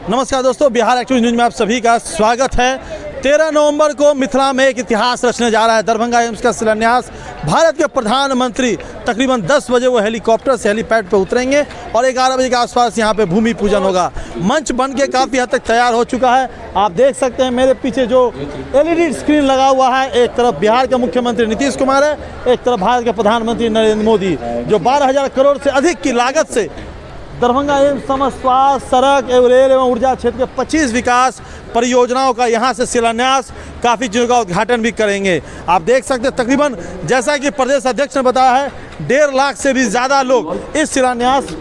नमस्कार दोस्तों, Bihar active news में आप सभी का स्वागत है। 13 नवंबर को मिथिला में एक इतिहास रचने जा रहा है। दरभंगा एम्स का शिलान्यास भारत के प्रधानमंत्री तकरीबन 10 बजे वो हेलीकॉप्टर से हेलीपैड पर उतरेंगे और 11 बजे के आसपास यहाँ पे भूमि पूजन होगा। मंच बन के काफ़ी हद तक तैयार हो चुका है। आप देख सकते हैं मेरे पीछे जो LED स्क्रीन लगा हुआ है, एक तरफ बिहार के मुख्यमंत्री नीतीश कुमार है, एक तरफ भारत के प्रधानमंत्री नरेंद्र मोदी, जो 12,000 करोड़ से अधिक की लागत से दरभंगा एम्स समस्त स्वास्थ्य, सड़क एवं रेल एवं ऊर्जा क्षेत्र के 25 विकास परियोजनाओं का यहाँ से शिलान्यास, काफ़ी चीज़ों का उद्घाटन भी करेंगे। आप देख सकते हैं तकरीबन जैसा कि प्रदेश अध्यक्ष ने बताया है 1.5 लाख से भी ज़्यादा लोग इस शिलान्यास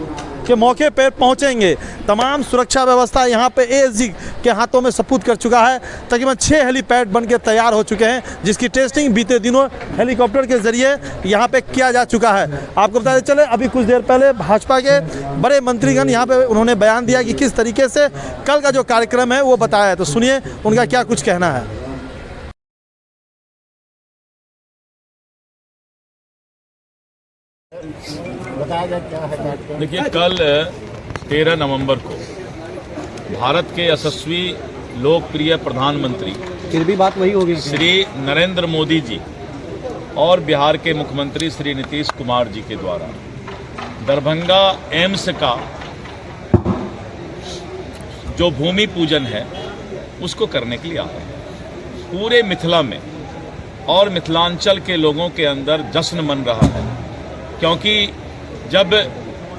के मौके पर पहुंचेंगे। तमाम सुरक्षा व्यवस्था यहाँ पे ASG के हाथों में सपुर्द कर चुका है। तकरीबन 6 हेलीपैड बन के तैयार हो चुके हैं, जिसकी टेस्टिंग बीते दिनों हेलीकॉप्टर के जरिए यहाँ पे किया जा चुका है। आपको बताते चले, अभी कुछ देर पहले भाजपा के बड़े मंत्रीगण यहाँ पे उन्होंने बयान दिया कि किस तरीके से कल का जो कार्यक्रम है वो बताया है। तो सुनिए उनका क्या कुछ कहना है। बताया जाए क्या है। देखिए, कल 13 नवंबर को भारत के यशस्वी लोकप्रिय प्रधानमंत्री फिर भी बात वही होगी श्री नरेंद्र मोदी जी और बिहार के मुख्यमंत्री श्री नीतीश कुमार जी के द्वारा दरभंगा एम्स का जो भूमि पूजन है उसको करने के लिए आ रहे हैं। पूरे मिथिला में और मिथिलांचल के लोगों के अंदर जश्न मन रहा है, क्योंकि जब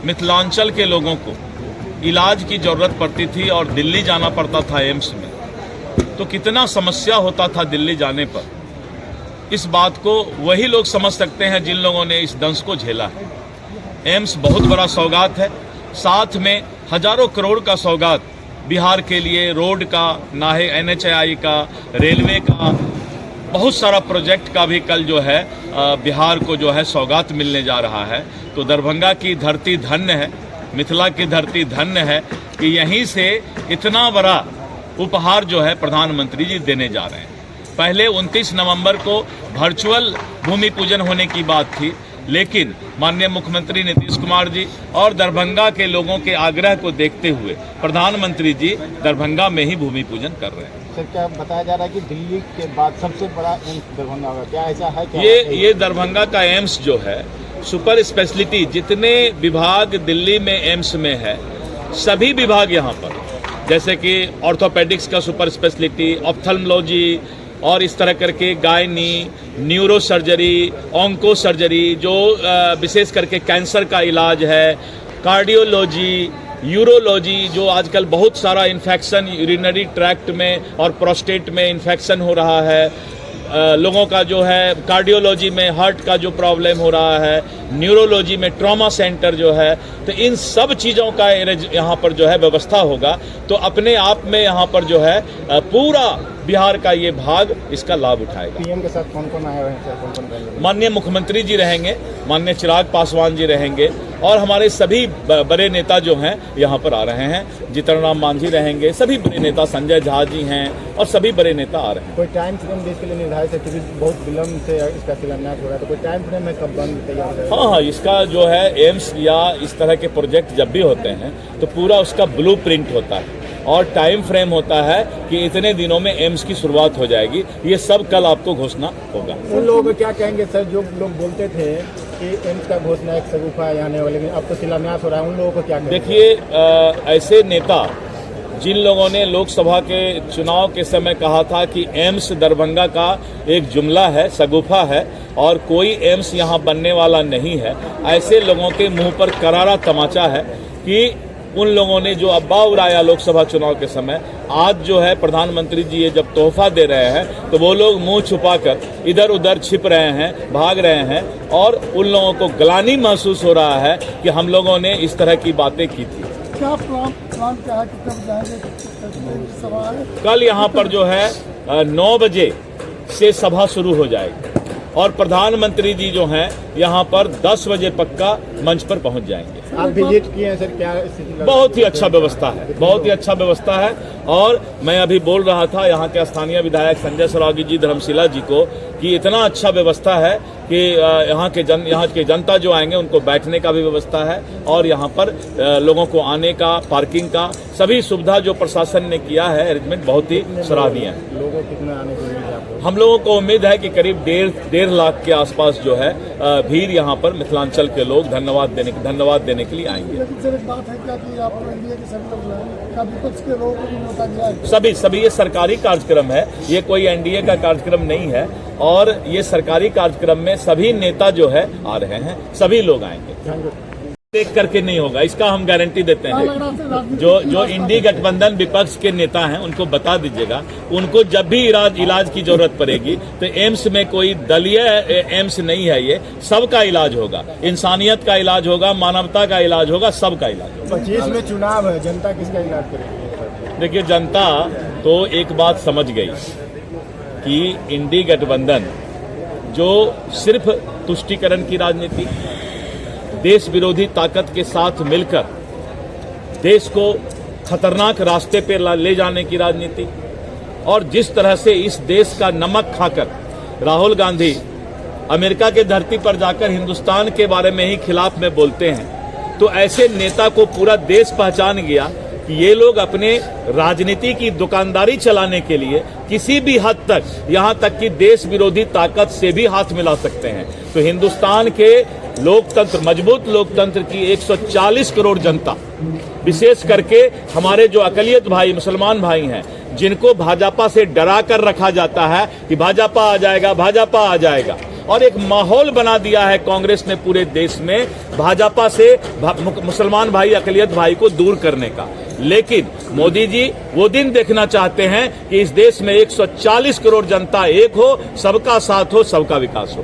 मिथिलांचल के लोगों को इलाज की ज़रूरत पड़ती थी और दिल्ली जाना पड़ता था एम्स में, तो कितना समस्या होता था दिल्ली जाने पर। इस बात को वही लोग समझ सकते हैं जिन लोगों ने इस दंश को झेला है। एम्स बहुत बड़ा सौगात है, साथ में हजारों करोड़ का सौगात बिहार के लिए, रोड का, नाहे NHAI का, रेलवे का, बहुत सारा प्रोजेक्ट का भी कल जो है बिहार को जो है सौगात मिलने जा रहा है। तो दरभंगा की धरती धन्य है, मिथिला की धरती धन्य है कि यहीं से इतना बड़ा उपहार जो है प्रधानमंत्री जी देने जा रहे हैं। पहले 29 नवंबर को वर्चुअल भूमि पूजन होने की बात थी, लेकिन माननीय मुख्यमंत्री नीतीश कुमार जी और दरभंगा के लोगों के आग्रह को देखते हुए प्रधानमंत्री जी दरभंगा में ही भूमि पूजन कर रहे हैं। सर, क्या बताया जा रहा है कि दिल्ली के बाद सबसे बड़ा एम्स दरभंगा होगा, क्या ऐसा है? क्या ये दरभंगा का एम्स जो है सुपर स्पेशलिटी, जितने विभाग दिल्ली में एम्स में है सभी विभाग यहाँ पर, जैसे कि ऑर्थोपेडिक्स का सुपर स्पेशलिटी, ऑप्थल्मोलॉजी और इस तरह करके gynae, neuro surgery, onco surgery, जो विशेष करके कैंसर का इलाज है, कार्डियोलॉजी, यूरोलॉजी, जो आजकल बहुत सारा इन्फेक्शन यूरिनरी ट्रैक्ट में और प्रोस्टेट में इन्फेक्शन हो रहा है, लोगों का जो है कार्डियोलॉजी में हार्ट का जो प्रॉब्लम हो रहा है, न्यूरोलॉजी में ट्रॉमा सेंटर जो है, तो इन सब चीज़ों का यहाँ पर जो है व्यवस्था होगा। तो अपने आप में यहाँ पर जो है पूरा बिहार का ये भाग इसका लाभ उठाएगा। PM के साथ कौन कौन आए हुए हैं सर? कौन रहेंगे? माननीय मुख्यमंत्री जी रहेंगे, माननीय चिराग पासवान जी रहेंगे और हमारे सभी बड़े नेता जो हैं यहाँ पर आ रहे हैं। जीतन राम मांझी रहेंगे, सभी बड़े नेता, संजय झा जी हैं और सभी बड़े नेता आ रहे हैं। कोई टाइम फ्रेम इसके लिए निर्धारित है? क्योंकि बहुत विलम्ब से इसका शिलान्यास हो रहा है, तो कोई टाइम फ्रेम है कब बंद तैयार है? हाँ, इसका जो है एम्स या इस तरह के प्रोजेक्ट जब भी होते हैं तो पूरा उसका ब्लूप्रिंट होता है और टाइम फ्रेम होता है कि इतने दिनों में एम्स की शुरुआत हो जाएगी। ये सब कल आपको घोषणा होगा। उन लोगों को क्या कहेंगे सर जो लोग बोलते थे कि एम्स का घोषणा एक शगुफा है आने वाले, लेकिन अब तो शिलान्यास हो रहा है, उन लोगों को क्या कहेंगे? देखिए, ऐसे नेता जिन लोगों ने लोकसभा के चुनाव के समय कहा था कि एम्स दरभंगा का एक जुमला है, शगुफा है और कोई एम्स यहाँ बनने वाला नहीं है, ऐसे लोगों के मुंह पर करारा तमाचा है कि उन लोगों ने जो अब्बा उड़ाया लोकसभा चुनाव के समय, आज जो है प्रधानमंत्री जी ये जब तोहफा दे रहे हैं तो वो लोग मुंह छुपाकर इधर उधर छिप रहे हैं, भाग रहे हैं और उन लोगों को ग्लानि महसूस हो रहा है कि हम लोगों ने इस तरह की बातें की थी। क्या प्लान क्या है, कब जाएंगे? कल यहाँ पर जो है 9 बजे से सभा शुरू हो जाएगी और प्रधानमंत्री जी जो हैं यहाँ पर 10 बजे पक्का मंच पर पहुँच जाएंगे। आप विजिट किए हैं सर, क्या स्थिति लग रही है? बहुत ही अच्छा व्यवस्था है, बहुत ही अच्छा व्यवस्था है। और मैं अभी बोल रहा था यहाँ के स्थानीय विधायक संजय सरावगी जी धर्मशिला जी को कि इतना अच्छा व्यवस्था है कि यहाँ के जनता जो आएंगे उनको बैठने का भी व्यवस्था है और यहाँ पर लोगों को आने का, पार्किंग का सभी सुविधा जो प्रशासन ने किया है अरेंजमेंट बहुत ही सराहनीय है। लोगों को कितना आने की उम्मीद है आपको? हम लोगों को उम्मीद है कि करीब डेढ़ लाख के आसपास जो है भीड़ यहाँ पर मिथिलांचल के लोग धन्यवाद देने के लिए आएंगे। लेकिन सर एक बात है क्या कि आपको एनडीए के सभी लोग बुलाए, क्या विपक्ष के लोगों को भी न्योता दिया है? सभी ये सरकारी कार्यक्रम है, ये कोई एनडीए का कार्यक्रम नहीं है और ये सरकारी कार्यक्रम में सभी नेता जो है आ रहे हैं, सभी लोग आएंगे। देख करके नहीं होगा, इसका हम गारंटी देते हैं। जो इंडी गठबंधन विपक्ष के नेता हैं उनको बता दीजिएगा, उनको जब भी इलाज की जरूरत पड़ेगी तो एम्स में कोई दलीय एम्स नहीं है, ये सबका इलाज होगा, इंसानियत का इलाज होगा, मानवता का इलाज होगा, सबका इलाज होगा। 25 में चुनाव है, जनता किसका इलाज करेगी? देखिए, जनता तो एक बात समझ गई कि इंडी गठबंधन जो सिर्फ तुष्टीकरण की राजनीति, देश विरोधी ताकत के साथ मिलकर देश को खतरनाक रास्ते पर ले जाने की राजनीति और जिस तरह से इस देश का नमक खाकर राहुल गांधी अमेरिका के धरती पर जाकर हिंदुस्तान के बारे में ही खिलाफ में बोलते हैं, तो ऐसे नेता को पूरा देश पहचान गया कि ये लोग अपने राजनीति की दुकानदारी चलाने के लिए किसी भी हद तक, यहां तक कि देश विरोधी ताकत से भी हाथ मिला सकते हैं। तो हिंदुस्तान के लोकतंत्र, मजबूत लोकतंत्र की 140 करोड़ जनता, विशेष करके हमारे जो अकलियत भाई, मुसलमान भाई हैं, जिनको भाजपा से डरा कर रखा जाता है कि भाजपा आ जाएगा, भाजपा आ जाएगा, और एक माहौल बना दिया है कांग्रेस ने पूरे देश में भाजपा से मुसलमान भाई, अकलियत भाई को दूर करने का। लेकिन मोदी जी वो दिन देखना चाहते हैं कि इस देश में 140 करोड़ जनता एक हो, सबका साथ हो, सबका विकास हो।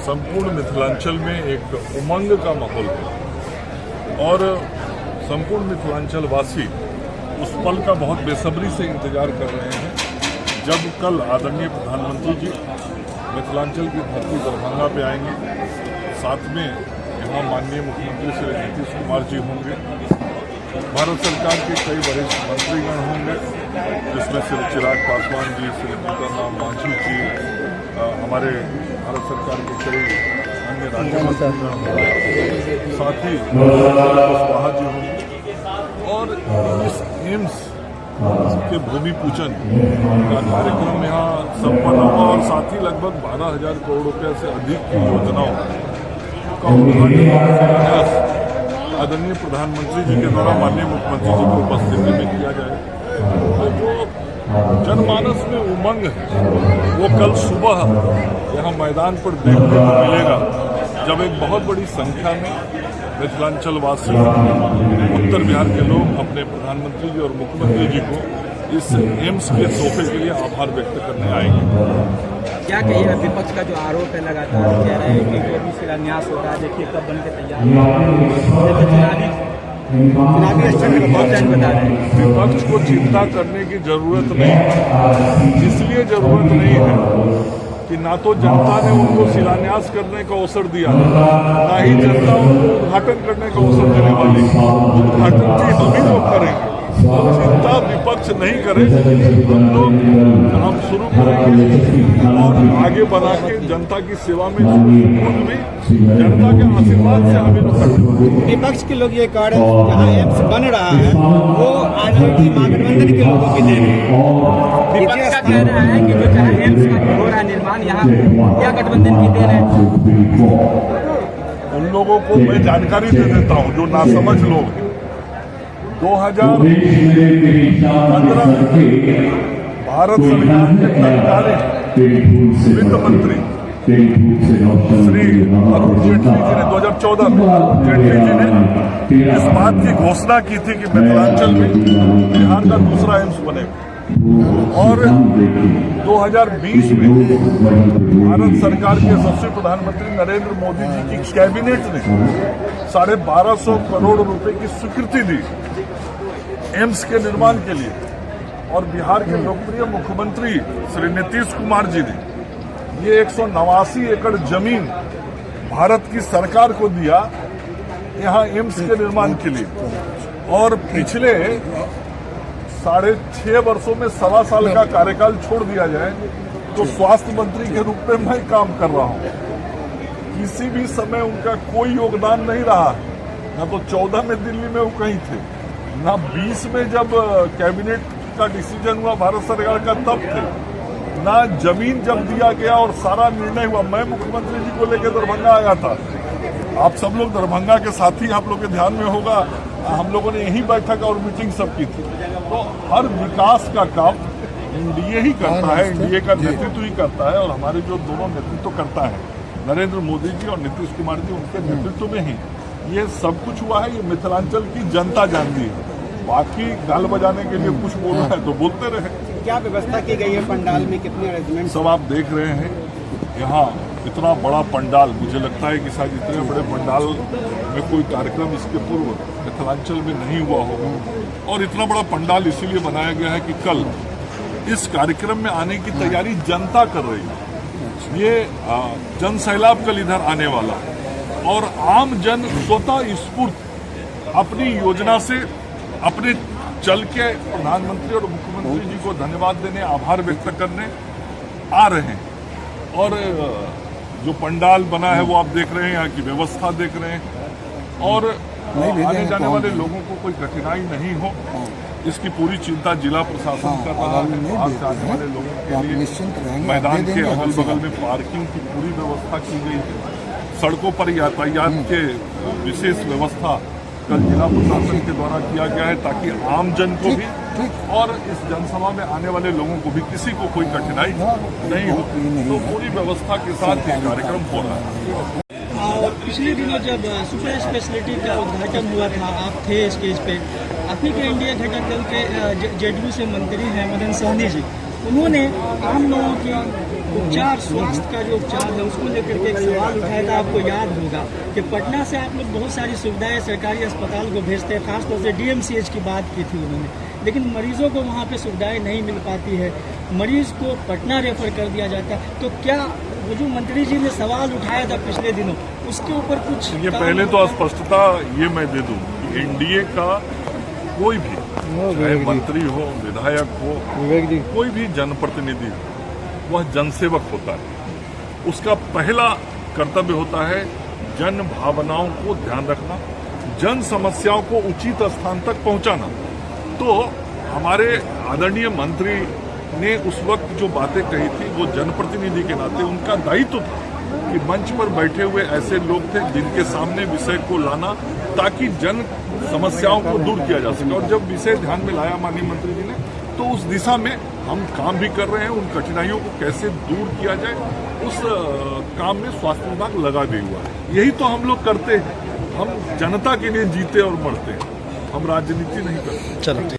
संपूर्ण मिथिलांचल में एक उमंग का माहौल है और संपूर्ण मिथिलांचल वासी उस पल का बहुत बेसब्री से इंतजार कर रहे हैं जब कल आदरणीय प्रधानमंत्री जी मिथिलांचल की धरती दरभंगा पे आएंगे। साथ में यहाँ माननीय मुख्यमंत्री श्री नीतीश कुमार जी होंगे, भारत सरकार के कई वरिष्ठ मंत्रीगण होंगे, जिसमें श्री चिराग पासवान जी, श्री जीतन मांझी जी, हमारे भारत सरकार के कई अन्य राज्य मंत्रीगण होंगे, साथ ही कुशवाहा जी होंगे और इस एम्स के भूमि पूजन का कार्यक्रम यहाँ संपन्न होगा और साथ ही लगभग 12,000 करोड़ रुपये से अधिक की योजनाओं का उद्घाटन आदरणीय प्रधानमंत्री जी के द्वारा माननीय मुख्यमंत्री जी की उपस्थिति में किया जाए। तो जो जनमानस में उमंग है वो कल सुबह यहाँ मैदान पर देखने को मिलेगा, जब एक बहुत बड़ी संख्या में मिथिलांचल वासी, उत्तर बिहार के लोग अपने प्रधानमंत्री जी और मुख्यमंत्री जी को इस एम्स के तोहफे के लिए आभार व्यक्त करने आएंगे। क्या कहिए, विपक्ष का जो आरोप है लगातार कह रहे हैं कि जो भी शिलान्यास होता है, देखिए कब बन के तैयार चुनावी स्टंट बता रहे हैं। विपक्ष को चिंता करने की जरूरत नहीं, इसलिए जरूरत नहीं है कि ना तो जनता ने उनको शिलान्यास करने का अवसर दिया, ना ही जनता उनको उद्घाटन करने का अवसर देने वाली। उद्घाटन की हम ही लोग करेंगे, चिंता विपक्ष नहीं करे। हम लोग काम शुरू करेंगे और आगे बढ़ा के जनता की सेवा में खुद भी जनता के आशीर्वाद से आगे बढ़ेंगे। विपक्ष के लोग ये कह रहे हैं जहाँ एम्स बन रहा है वो आरजेडी महागठबंधन के लोगों की देन है। विपक्ष का कहना है कि जो जहाँ एम्स का हो रहा है निर्माण, यहाँ इंडिया गठबंधन की देन है। उन लोगों को मैं जानकारी दे देता हूँ जो नासमझ लोग हैं। 2015 में भारत सरकार के तत्कालीन वित्त मंत्री श्री अरुण जेटली जी ने 2014 में जेटली जी ने इस बात की घोषणा की थी कि मिथिलांचल में बिहार का दूसरा एम्स बनेगा और 2020 में भारत सरकार के यशस्वी प्रधानमंत्री नरेंद्र मोदी जी की कैबिनेट ने 1250 करोड़ रुपए की स्वीकृति दी एम्स के निर्माण के लिए और बिहार के लोकप्रिय मुख्यमंत्री श्री नीतीश कुमार जी ने ये 189 एकड़ जमीन भारत की सरकार को दिया यहाँ एम्स के निर्माण के लिए, और पिछले 6.5 वर्षों में 1.25 साल का कार्यकाल छोड़ दिया जाए तो स्वास्थ्य मंत्री के रूप में मैं काम कर रहा हूँ। किसी भी समय उनका कोई योगदान नहीं रहा। ना तो 14 में दिल्ली में वो कहीं थे, ना 20 में जब कैबिनेट का डिसीजन हुआ भारत सरकार का तब थे, ना जमीन जब दिया गया और सारा निर्णय हुआ। मैं मुख्यमंत्री जी को लेकर दरभंगा आया था। आप सब लोग दरभंगा के साथी, आप लोग के ध्यान में होगा, हम लोगों ने यही बैठक और मीटिंग सब की थी। तो हर विकास का काम एनडीए ही करता है, एनडीए का नेतृत्व ही करता है, और हमारे जो दोनों नेतृत्व करता है नरेंद्र मोदी जी और नीतीश कुमार जी, उनके नेतृत्व में ही ये सब कुछ हुआ है। ये मिथिलांचल की जनता जानती है। बाकी गाल बजाने के लिए कुछ बोलना है तो बोलते रहे। क्या व्यवस्था की गई है पंडाल में, कितने अरेंजमेंट? सब आप देख रहे हैं यहाँ इतना बड़ा पंडाल, मुझे लगता है कि शायद इतने बड़े पंडाल में कोई कार्यक्रम इसके पूर्व मिथिलांचल में नहीं हुआ होगा। और इतना बड़ा पंडाल इसीलिए बनाया गया है कि कल इस कार्यक्रम में आने की तैयारी जनता कर रही है। ये जन सैलाब कल इधर आने वाला है, और आम जन स्वतः स्फूर्त अपनी योजना से अपने चल के प्रधानमंत्री और मुख्यमंत्री जी को धन्यवाद देने, आभार व्यक्त करने आ रहे हैं। और जो पंडाल बना है वो आप देख रहे हैं, यहाँ की व्यवस्था देख रहे हैं, और आने जाने वाले लोगों को कोई कठिनाई नहीं हो इसकी पूरी चिंता जिला प्रशासन कर रहा है। बाहर से आने वाले लोगों के लिए मैदान के अगल बगल में पार्किंग की पूरी व्यवस्था की गई है। सड़कों पर यातायात के विशेष व्यवस्था कल जिला प्रशासन के द्वारा किया गया है, ताकि आम जन को भी और इस जनसभा में आने वाले लोगों को भी किसी को कोई कठिनाई नहीं हो। तो पूरी व्यवस्था के साथ ये कार्यक्रम हो रहा है। पिछले दिनों जब सुपर स्पेशलिटी का उद्घाटन हुआ था, आप थे स्टेज पे। अपनी के एनडीए घटक दल के जेडीयू से मंत्री हैं मदन सहनी जी, उन्होंने आम लोगों की उपचार, स्वास्थ्य का जो उपचार है उसको लेकर के एक सवाल उठाया था। आपको याद होगा कि पटना से आप लोग बहुत सारी सुविधाएं सरकारी अस्पताल को भेजते हैं, खासतौर से डीएमसीएच की बात की थी उन्होंने, लेकिन मरीजों को वहाँ पे सुविधाएं नहीं मिल पाती है, मरीज को पटना रेफर कर दिया जाता है। तो क्या वो जो मंत्री जी ने सवाल उठाया था पिछले दिनों, उसके ऊपर कुछ ये पहले तो स्पष्टता ये मैं दे दूं कि एनडीए का कोई भी, चाहे मंत्री हो, विधायक हो, कोई भी जनप्रतिनिधि हो, वह जनसेवक होता है। उसका पहला कर्तव्य होता है जन भावनाओं को ध्यान रखना, जन समस्याओं को उचित स्थान तक पहुंचाना। तो हमारे आदरणीय मंत्री ने उस वक्त जो बातें कही थी वो जनप्रतिनिधि के नाते उनका दायित्व था कि मंच पर बैठे हुए ऐसे लोग थे जिनके सामने विषय को लाना, ताकि जन समस्याओं को दूर किया जा सके। और जब विषय ध्यान में लाया माननीय मंत्री जी ने, तो उस दिशा में हम काम भी कर रहे हैं। उन कठिनाइयों को कैसे दूर किया जाए, उस काम में स्वास्थ्य विभाग लगा भी हुआ है। यही तो हम लोग करते हैं। हम जनता के लिए जीते और मरते हैं, हम राजनीति नहीं करते। चलो।